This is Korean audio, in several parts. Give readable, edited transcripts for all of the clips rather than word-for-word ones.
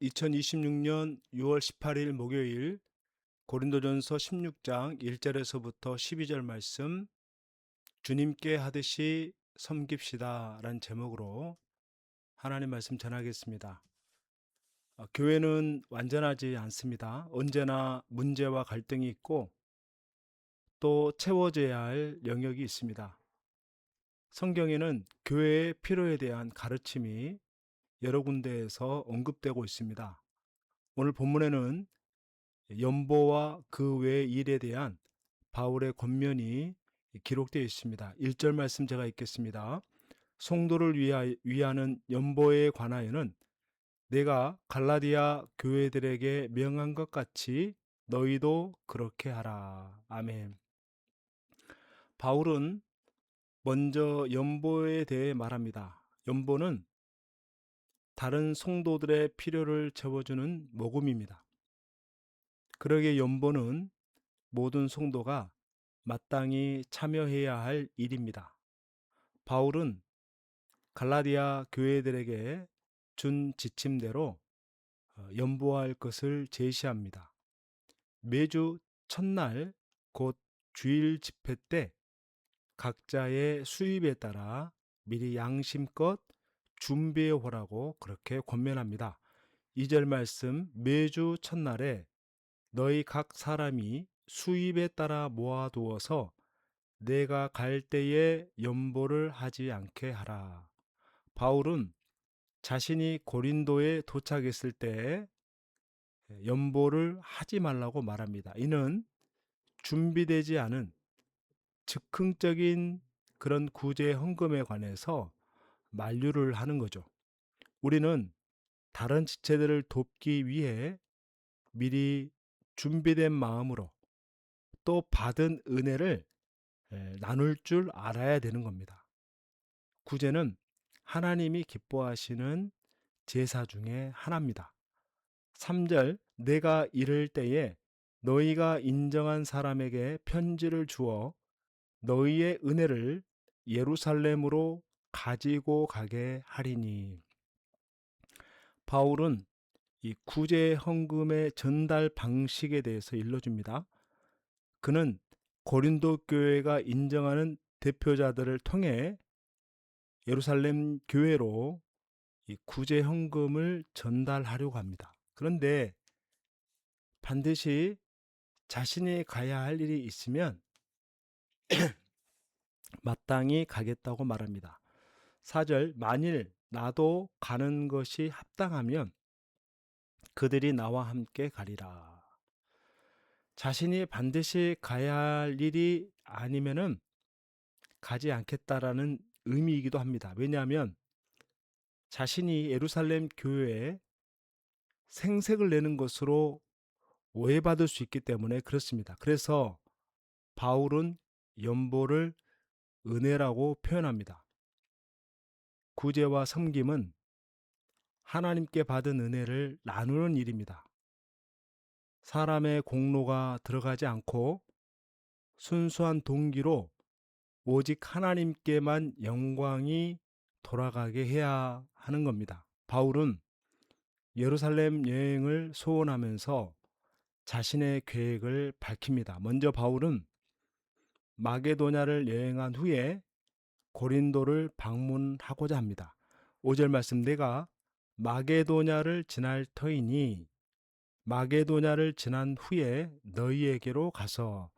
2026년 6월 18일 목요일 고린도전서 16장 1절에서부터 12절 말씀 주님께 하듯이 섬깁시다 라는 제목으로 하나님 말씀 전하겠습니다. 교회는 완전하지 않습니다. 언제나 문제와 갈등이 있고 또 채워져야 할 영역이 있습니다. 성경에는 교회의 필요에 대한 가르침이 여러 군데에서 언급되고 있습니다. 오늘 본문에는 연보와 그 외의 일에 대한 바울의 권면이 기록되어 있습니다. 1절 말씀 제가 읽겠습니다. 성도를 위하는 연보에 관하여는 내가 갈라디아 교회들에게 명한 것 같이 너희도 그렇게 하라. 아멘. 바울은 먼저 연보에 대해 말합니다. 연보는 다른 성도들의 필요를 채워주는 모금입니다. 그러기에 연보는 모든 성도가 마땅히 참여해야 할 일입니다. 바울은 갈라디아 교회들에게 준 지침대로 연보할 것을 제시합니다. 매주 첫날 곧 주일 집회 때 각자의 수입에 따라 미리 양심껏 준비해 오라고 그렇게 권면합니다. 2절 말씀 매주 첫날에 너희 각 사람이 수입에 따라 모아두어서 내가 갈 때에 연보를 하지 않게 하라. 바울은 자신이 고린도에 도착했을 때 연보를 하지 말라고 말합니다. 이는 준비되지 않은 즉흥적인 그런 구제 헌금에 관해서 만류를 하는 거죠. 우리는 다른 지체들을 돕기 위해 미리 준비된 마음으로 또 받은 은혜를 나눌 줄 알아야 되는 겁니다. 구제는 하나님이 기뻐하시는 제사 중에 하나입니다. 3절 내가 이를 때에 너희가 인정한 사람에게 편지를 주어 너희의 은혜를 예루살렘으로 가지고 가게 하리니. 바울은 이 구제 헌금의 전달 방식에 대해서 일러줍니다. 그는 고린도 교회가 인정하는 대표자들을 통해 예루살렘 교회로 이 구제 헌금을 전달하려고 합니다. 그런데 반드시 자신이 가야 할 일이 있으면 마땅히 가겠다고 말합니다. 4절 만일 나도 가는 것이 합당하면 그들이 나와 함께 가리라. 자신이 반드시 가야 할 일이 아니면은 가지 않겠다라는 의미이기도 합니다. 왜냐하면 자신이 예루살렘 교회에 생색을 내는 것으로 오해받을 수 있기 때문에 그렇습니다. 그래서 바울은 연보를 은혜라고 표현합니다. 구제와 섬김은 하나님께 받은 은혜를 나누는 일입니다. 사람의 공로가 들어가지 않고 순수한 동기로 오직 하나님께만 영광이 돌아가게 해야 하는 겁니다. 바울은 예루살렘 여행을 소원하면서 자신의 계획을 밝힙니다. 먼저 바울은 마게도냐를 여행한 후에 고린도를 방문하고자 합니다. 5절 말씀 내가 마게도냐를 지날 터이니 마게도냐를 지난 후에 너희에게로 가서.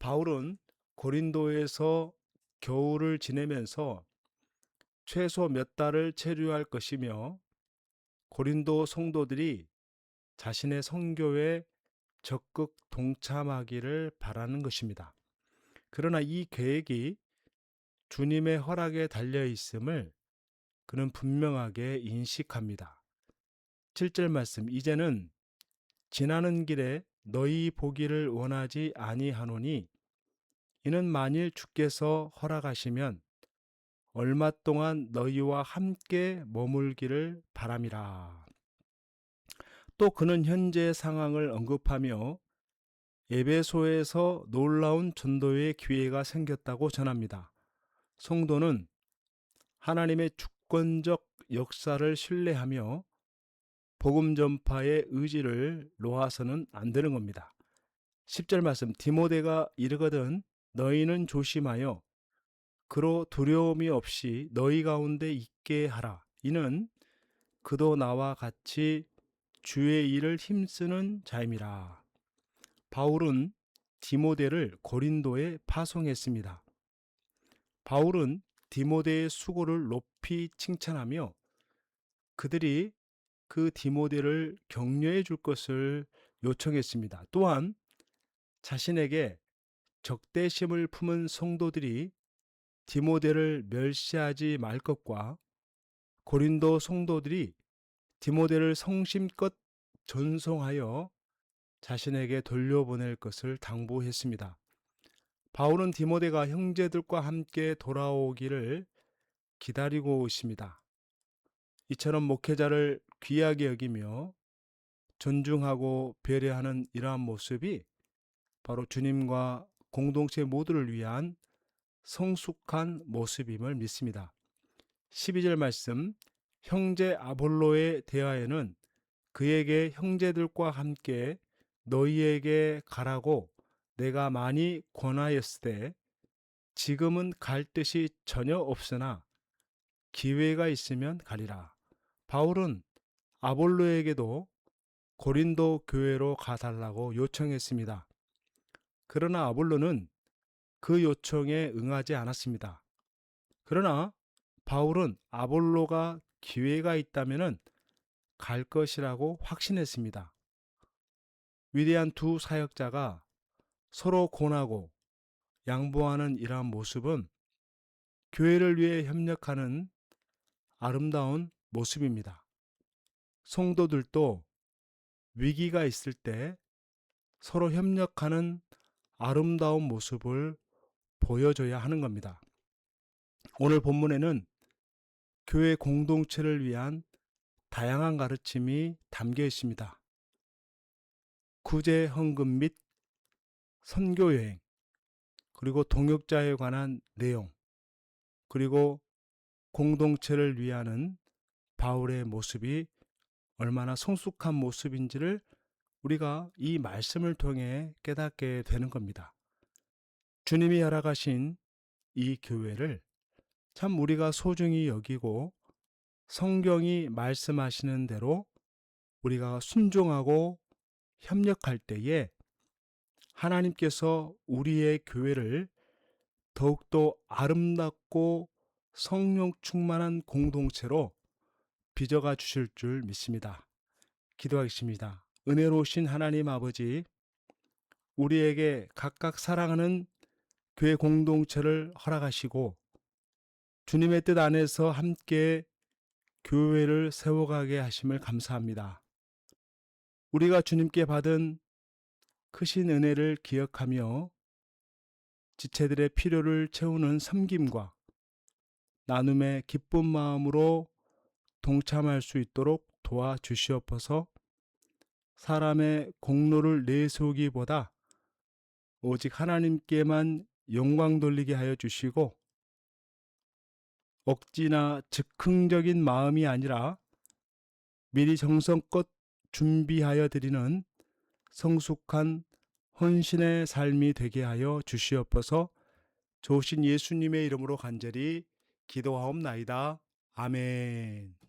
바울은 고린도에서 겨울을 지내면서 최소 몇 달을 체류할 것이며 고린도 성도들이 자신의 선교에 적극 동참하기를 바라는 것입니다. 그러나 이 계획이 주님의 허락에 달려 있음을 그는 분명하게 인식합니다. 7절 말씀 이제는 지나는 길에 너희 보기를 원하지 아니하노니 이는 만일 주께서 허락하시면 얼마 동안 너희와 함께 머물기를 바람이라. 또 그는 현재 상황을 언급하며 에베소에서 놀라운 전도의 기회가 생겼다고 전합니다. 성도는 하나님의 주권적 역사를 신뢰하며 복음 전파의 의지를 놓아서는 안 되는 겁니다. 10절 말씀, 디모데가 이르거든 너희는 조심하여 그로 두려움이 없이 너희 가운데 있게 하라. 이는 그도 나와 같이 주의 일을 힘쓰는 자임이라. 바울은 디모데를 고린도에 파송했습니다. 바울은 디모데의 수고를 높이 칭찬하며 그들이 그 디모데를 격려해 줄 것을 요청했습니다. 또한 자신에게 적대심을 품은 성도들이 디모데를 멸시하지 말 것과 고린도 성도들이 디모데를 성심껏 존송하여 자신에게 돌려보낼 것을 당부했습니다. 바울은 디모데가 형제들과 함께 돌아오기를 기다리고 있습니다. 이처럼 목회자를 귀하게 여기며 존중하고 배려하는 이러한 모습이 바로 주님과 공동체 모두를 위한 성숙한 모습임을 믿습니다. 12절 말씀, 형제 아볼로에 대하여는 그에게 형제들과 함께 너희에게 가라고 내가 많이 권하였으되 지금은 갈 뜻이 전혀 없으나 기회가 있으면 가리라. 바울은 아볼로에게도 고린도 교회로 가달라고 요청했습니다. 그러나 아볼로는 그 요청에 응하지 않았습니다. 그러나 바울은 아볼로가 기회가 있다면 갈 것이라고 확신했습니다. 위대한 두 사역자가 서로 권하고 양보하는 이러한 모습은 교회를 위해 협력하는 아름다운 모습입니다. 성도들도 위기가 있을 때 서로 협력하는 아름다운 모습을 보여줘야 하는 겁니다. 오늘 본문에는 교회 공동체를 위한 다양한 가르침이 담겨 있습니다. 구제 헌금 및 선교 여행, 그리고 동역자에 관한 내용, 그리고 공동체를 위하는 바울의 모습이 얼마나 성숙한 모습인지를 우리가 이 말씀을 통해 깨닫게 되는 겁니다. 주님이 허락하신 이 교회를 참 우리가 소중히 여기고 성경이 말씀하시는 대로 우리가 순종하고 협력할 때에 하나님께서 우리의 교회를 더욱더 아름답고 성령 충만한 공동체로 빚어가 주실 줄 믿습니다. 기도하겠습니다. 은혜로우신 하나님 아버지, 우리에게 각각 사랑하는 교회 공동체를 허락하시고 주님의 뜻 안에서 함께 교회를 세워가게 하심을 감사합니다. 우리가 주님께 받은 크신 은혜를 기억하며 지체들의 필요를 채우는 섬김과 나눔의 기쁜 마음으로 동참할 수 있도록 도와주시옵소서. 사람의 공로를 내세우기보다 오직 하나님께만 영광 돌리게 하여 주시고 억지나 즉흥적인 마음이 아니라 미리 정성껏 준비하여 드리는 성숙한 헌신의 삶이 되게 하여 주시옵소서. 좋으신 예수님의 이름으로 간절히 기도하옵나이다. 아멘.